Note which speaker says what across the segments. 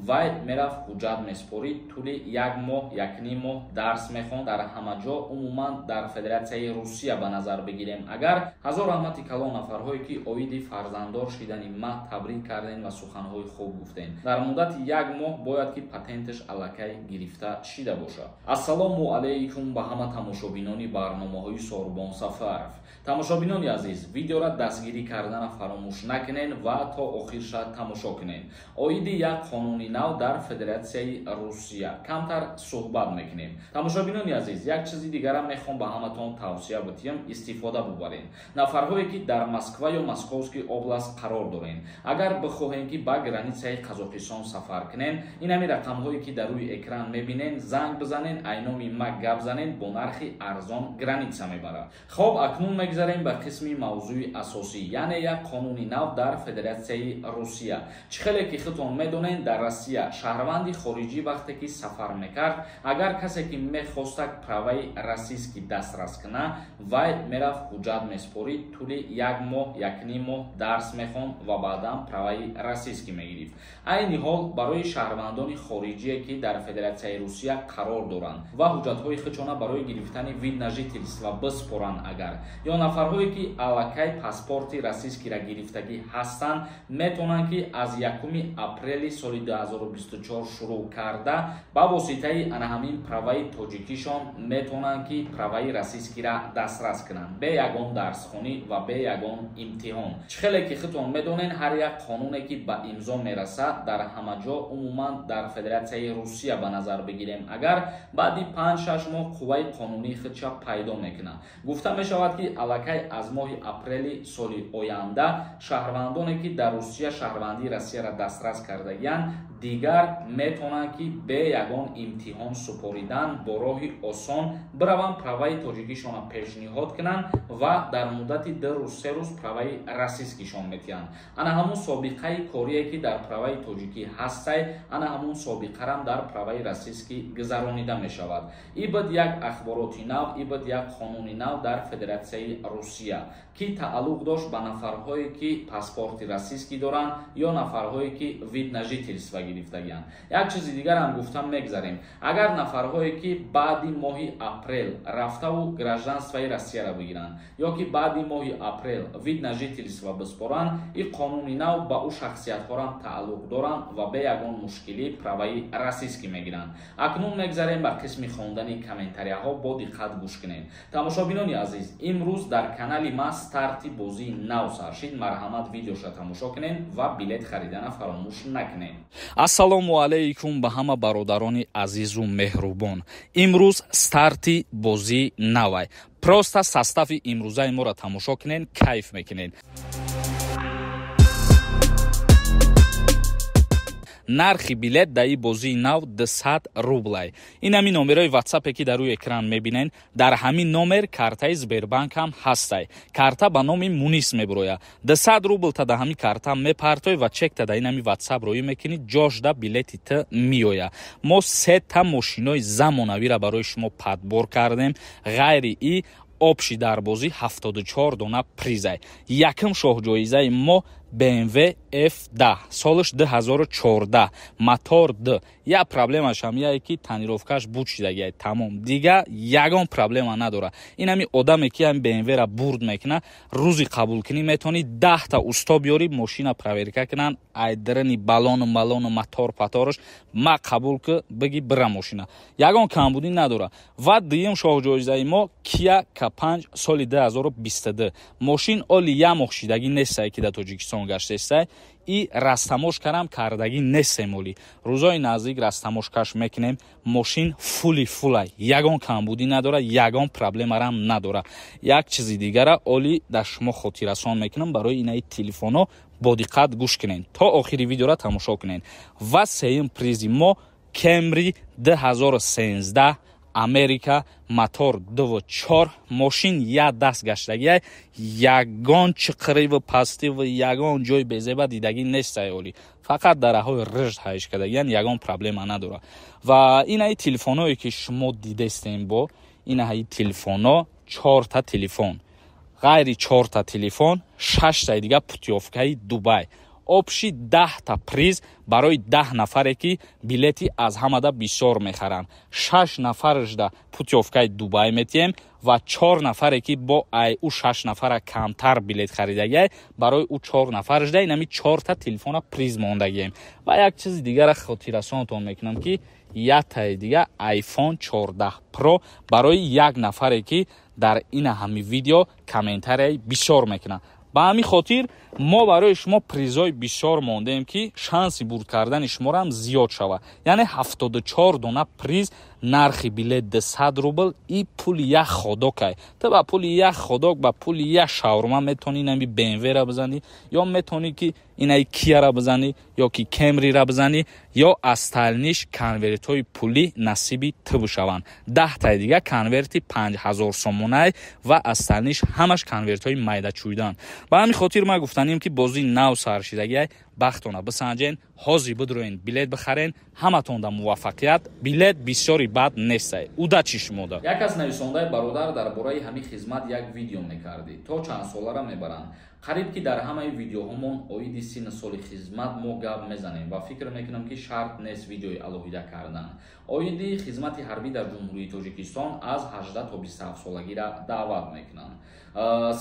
Speaker 1: вай мерафт ҳуҷҷат месупорид, тӯли 1 моҳ 1.5 моҳ дарс мехонд дар ҳама ҷо, умуман дар Федератсияи Русия ба назар бигирем. Агар ҳазор раҳмати калон нафарҳое ки оиди фарзанддор шидани ма табрик карден ва суханҳои хуб гуфтен. Дар муддати 1 моҳ бояд ки патенташ аллакай гирифта шида бошад. Ассалому алайкум ба ҳама тамошобинони барномаҳои Сорбон Сафаров. Тамошобинони азиз, видеоро дастгирӣ кардана фаромӯш накунед ва то охирша тамошо кунед. Оиди як қонуни нав дар Федератсияи Русия камтар суҳбат мекунем. Тамошобинони азиз, як чизи дигарам мехоҳам ба ҳаматон тавсия битиям, истифода бубаред. Нафарҳое ки дар Москва ё Московский област қарор дорен, агар бихоҳем ки ба границаи Қазоқистон сафар кунен, ин ҳами рақамҳое ки дар рӯи экран мебинен, занг бизанен, айноми ма гап занен, бо нархи арзон граница мебарад. Хоб, акнун мегзарем ба қисми мавзӯи асосӣ, яъне як қонуни нав дар Федератсияи Русия. Чӣ хеле ки худтон медонед, дар Россия шаҳрванди хориҷӣ вақте ки сафар мекард, агар касе ки мехоста праваи российский дастрас куна, вай мерафт ҳуҷҷат месупорид, тӯли 1 моҳ 1.5 моҳ дарс мехонд ва баъдан праваи российский мегирифт. Айни ҳол барои шаҳрвандони хориҷие ки дар Федератсияи Русия қарор доранд ва ҳуҷҷатҳои худшона барои гирифтани вид на жительство бисупоранд, агар ё нафарҳое ки аллакай паспорти российскийра гирифтагӣ ҳастанд, метавонанд ки аз 1 апрели соли 2024 шурӯъ карда ба воситаи ана ҳамин праваи тоҷикишон метавонанд ки праваи российскийра дастрас кунанд бе ягон дарсхонӣ ва бе ягон имтиҳон. Чӣ хеле ки худтон медонед, ҳар як қонуне ки ба имзо мерасад дар ҳама ҷо, умуман дар Федератсияи Русия ба назар бигирем, агар баъди 5-6 моҳ қувваи қонунии худша пайдо мекунад. Гуфта мешавад ки аллакай аз моҳи апрели соли оянда шаҳрвандоне ки дар Русия шаҳрвандии Россияра дастрас кардагиянд, дигар метавонанд ки бе ягон имтиҳон супоридан бо роҳи осон бираванд праваи тоҷикишона пешниҳод кунанд ва дар муддати 2-3 рӯз праваи российскишон метиҳанд. Ана ҳамун собиқаи корие ки дар праваи тоҷикӣ ҳастай, ана ҳамун собиқарам дар праваи российскӣ гузаронида мешавад. Ибд як ахбороти нав, ибд як қонуни нав дар Федератсияи Русия ки тааллуқ дошт ба нафарҳое ки паспорти российскӣ доранд ё нафарҳое ки вид на жительство гирифтагиянд. Як чизи дигарам гуфтам мегзарем. Агар нафарҳое ки баъди моҳи апрел рафтаву гражданствои Россияра бигиранд ё ки баъди моҳи апрел вид на жительство бисупоранд, ин қонуни нав ба ӯ шахсиятҳорам тааллуқ доранд ва бе ягон мушкилӣ праваи российскӣ мегиранд. Акнун мегзарем ба қисми хондани комментарияҳо, бо диққат гӯш кунед. Тамошобинони азиз, имрӯз дар канали ма старти бозии нав сар шид. Марҳамат, видеоша тамошо кунед ва билет харидана фаромӯш накунед. Ассалому алайкум ба ҳама бародарони азизу меҳрубон. Имрӯз старти бозии навай. Просто состави имрӯзаи моро тамошо кунед, кайф мекунед. Нархи билет дар ин бозии нав 200 рублай. ин ҳамин номерои ватсапе ки дар рӯи экран мебинед. Дар ҳамин номер картаи Сбербанк ҳам ҳастай. Карта ба номи Мунис мебурояд. 200 рубл та дар ҳамин карта мепартои ва чекта дар ин ҳамин ватсап роӣ мекунед, ҷошда билети та миёяд. мо 3 та мошинои замонавиро барои шумо падбор кардем. ғайри и обши дарбозӣ 74 дона призай. Якм шоҳҷоизаи мо BMW F10 солиш 2014 мотор D. Я проблемаш ҳам яе ки танировкаш буд шидагияд тамом. Дига ягон проблема надора. ин ҳами одаме ки ҳам BMW-ра бурд мекуна, рӯзи қабул кунӣ метавонӣ 10 та усто биёрӣ, мошина проверка кунан, айдрани балону мотор патораш ма қабул ки биги бира мошина. Ягон камбудӣ надора. Ва дуюм шоҳҷоизаи мо Kia K5 соли 2022. Мошин оли я моҳ шидагӣ нестае ки дар Тоҷикистон гаштаестай. и растамошкарам кардагӣ нестемоли. Рӯзои наздик растамошкаш мекунем. Мошин фулай. Ягон камбудӣ надора, ягон проблемарам надора. Як чизи дигара оли дар шумо хотиррасон мекунам барои инаи телефоно бо диққат гӯш кунед. То охири видеора тамошо кунед. Ва сеюм призи мо Camry 2013 Америка, мотор 2.4, мошин я даст гаштагия, ягон чиқриву пастиву, ягон ҷои безеба дидагӣ нестае оли. Фақат дараҳои рижд ҳайш кардагиян, ягон проблема надора. Ва инаи телефоное ки шумо дидестем бо, инаи телефоно 4 та телефон. Ғайри 4 та телефон, 6 та дига путёвкаи Дубай. обши 10 та приз барои 10 нафаре ки билети аз ҳамада бисёр мехаранд. 6 нафарашда путёвкаи Дубай метиҳем ва 4 нафаре ки бо у 6 нафара камтар билет харидагиай барои у 4 нафарашда инами 4 та телефона приз мондагием. Ва як чизи дигара хотиррасонатон мекунам ки ятаи дига iPhone 14 Pro барои як нафаре ки дар ина ҳами видео комментарияи бисёр мекунад. ба ҳамин хотир мо барои шумо призҳои бисёр мондем ки шанси бурд кардани шуморо ҳам зиёд шавад. Яъне 74 дона приз, нархи билет 200 рубл и пули як ходокай. Ту ба пули як ходок ба пули як шаурма метони инами BMW-ра бизани, ё метони ки инаи Kia-ра бизани, ё ки Camry-ра бизани, ё аз талниш конвертҳои пулӣ насиби ту бишаванд. 10 таи дига конверти 5000 сомонай ва аз талниш ҳамаш конвертҳои майдачӯйдан. ба ҳамин хотир ман гуфтанем ки бозии нав саршидагиай бахтона бисанҷен, ҳозир бидроен билет бихарен, ҳаматонда муваффақият. Билет бисёри бад нестай. Удачи шумода. Як аз нависондаи бародар дар бораи ҳамин хизмат як видео мекарди. То чанд солара мебаранд. қариб ки дар ҳамаи видеоҳомон оиди синни соли хизмат мо гап мезанем ва фикр мекунам ки шарт нест видеои алоҳида кардан. Оиди хизмати ҳарбӣ дар ҷумҳурии Тоҷикистон аз 18 то 27 солагира даъват мекунанд.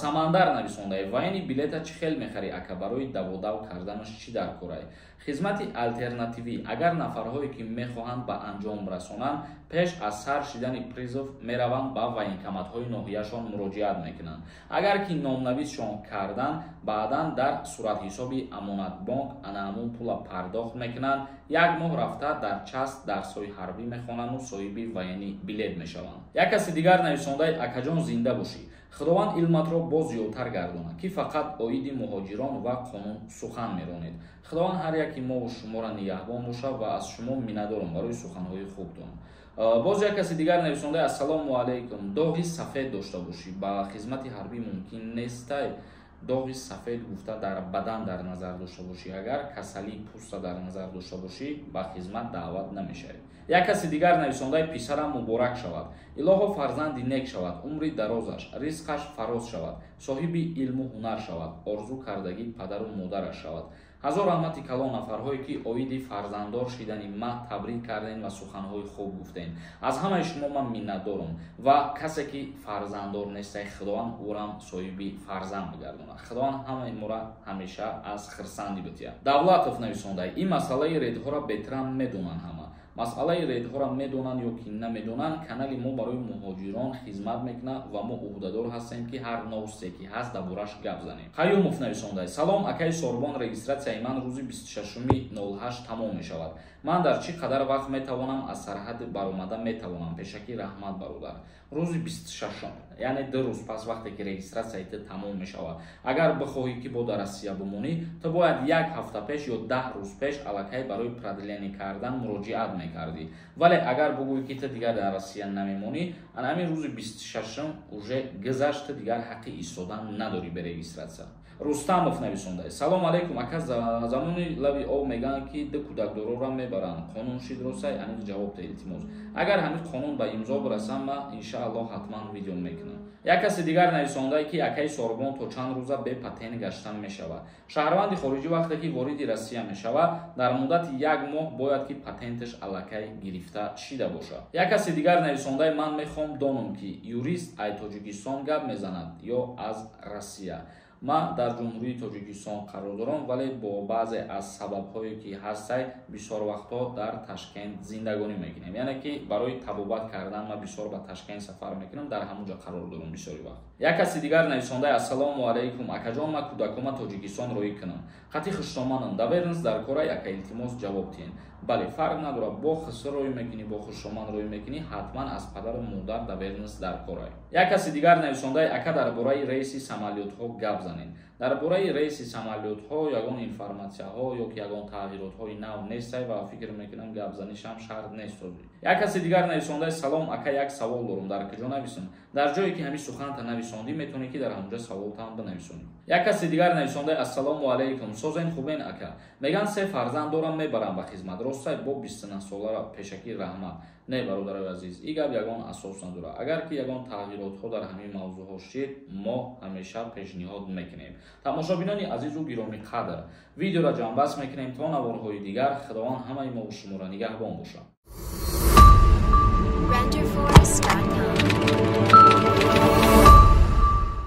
Speaker 1: Самандар нависондаи вайни билета чӣ хел мехари ака барои даводав карданаш чӣ дар корай? Хизмати алтернативӣ агар нафарҳое ки мехоҳанд ба анҷом расонанд пеш аз сар шидани призов мераванд ба военкоматҳои ноҳияшон муроҷиат мекунанд. Агар ки номнависшон кардан баъдан дар суратҳисоби амонатбонк ана ҳамун пула пардохт мекунанд. Як моҳ рафта дар част дарсҳои ҳарбӣ мехонанду соҳиби военӣ билет мешаванд. Як каси дигар нависондаи акаҷон зинда бошӣ. Худованд илматро боз зиёдтар гардонад ки фақат оиди муҳоҷирон ва қонун сухан меронед. Худованд ҳар яки мову шуморо нигаҳбон бошад ва аз шумо миннатдорам барои суханҳои хубтон. боз як каси дигар нависонда ассалому алайкум. доғи сафед дошта бошӣ ба хизмати ҳарбӣ мумкин нестай? доғи сафед гуфта дар бадан дар назар дошта бошӣ. агар касали пӯста дар назар дошта бошӣ ба хизмат даъват намешавӣ. як каси дигар нависондаи писарам муборак шавад. илоҳо фарзанди нек шавад, умри дарозаш, ризқаш фароз шавад, соҳиби илму ҳунар шавад, орзу кардагӣ падару модараш шавад. ҳазор раҳмати калон нафарҳое ки оиди фарзанддор шидани ма табрик кардем ва суханҳои хуб гуфтем. аз ҳамаи шумо ман миннатдорам ва касе ки фарзанддор нестай худованд ӯрам соҳиби фарзанд бигардонад. худованд ҳамаи моро ҳамеша аз хирсандӣ битиҳад. давлатов нависондай ин масъалаи редҳоро беҳтарам медонанд ҳама. масъалаи редҳоро медонанд ё ки намедонанд. канали мо барои муҳоҷирон хизмат мекунад ва мо уҳдадор ҳастем ки ҳар новусте ки ҳаст дар бораш гап занем. қаюмов нависондай салом акаи сорбон регистратсияи ман рӯзи 26/08 тамом мешавад. ман дар чӣ қадар вақт метавонам аз сарҳад баромада метавонам? пешакӣ раҳмат бародар. рӯзи 26 яъне 2 рӯз пас вақте ки регистратсияи ту тамом мешавад. агар бихоҳӣ ки бо дар Россия бимонӣ ту бояд 1 ҳафта пеш ё 10 рӯз пеш аллакай барои продление кардан муроҷиат мекардӣ. вале агар бигӯӣ ки ту дигар дар Россия намемонӣ ана ҳамин рӯзи 26 уже гузашт, ту дигар ҳаққи истодан надорӣ ба регистратсия. рустамов нависондай салом алейкум ака замони лави об мегӯянд ки ду кӯдакдорора мебаранд. қонун шид ростай? анин ҷавоб да илтимос. агар ҳамин қонун ба имзо бирасам ма иншааллоҳ ҳатман видео мекунам. як каси дигар нависондай ки акаи сорбон то чанд рӯза бепатент гаштан мешавад. шаҳрванди хориҷӣ вақте ки вориди Россия мешавад дар муддати 1 моҳ бояд ки патенташ аллакай гирифта шида бошад. як каси дигар нависондай ман мехоҳам донам ки юрист ай Тоҷикистон гап мезанад ё аз Россия. ман дар ҷумҳурии Тоҷикистон қарор дорам, вале бо баъзе аз сабабҳое ки ҳастай бисёр вақтҳо дар Ташкент зиндагонӣ мекунем. яъне ки барои табобат кардан ман бисёр ба Ташкент сафар мекунам, дар ҳамон ҷо қарор дорам бисёри вақт. як каси дигар нависонда ассалому алейкум акаҷон ман кӯдакома Тоҷикистон роӣ кунам. қати хуштомадам давернс дар корай ака илтимос ҷавоб тиҳен. бале фарқ надорад бо хуср роӣ мекунӣ бо хуштомад роӣ мекунӣ ҳатман аз падару модар давернс дар корай. як каси дигар нависондаи ака дар бораи рейси самолётҳо гап занед. дар бораи рейси самолётҳо ягон информатсияҳо ё ки ягон тағйиротҳои нав нестай ва фикр мекунам гап занишам шарт нест. як каси дигар нависондаи салом ака як савол дорам. дар куҷо нависам? дар ҷое ки ҳамин суханта нависондӣ метавонӣ ки дар ҳамонҷо саволтам бинависонӣ. як каси дигар нависондаи ассалому алейкум созен хубен ака меган 3 фарзанд дорам мебарам ба хизмат. ростай бо 29 солара пешакӣ раҳмат. не бародарои азиз ин гап ягон асос надорад. агар ки ягон тағйиротҳо дар ҳамин мавзӯъҳо шид мо ҳамеша пешниҳод мекунем. тамошобинони азизу гиромиқадр, видеоро ҷамъбаст мекунем то наворҳои дигар. худованд ҳамаи мо шуморо нигаҳбон бошад.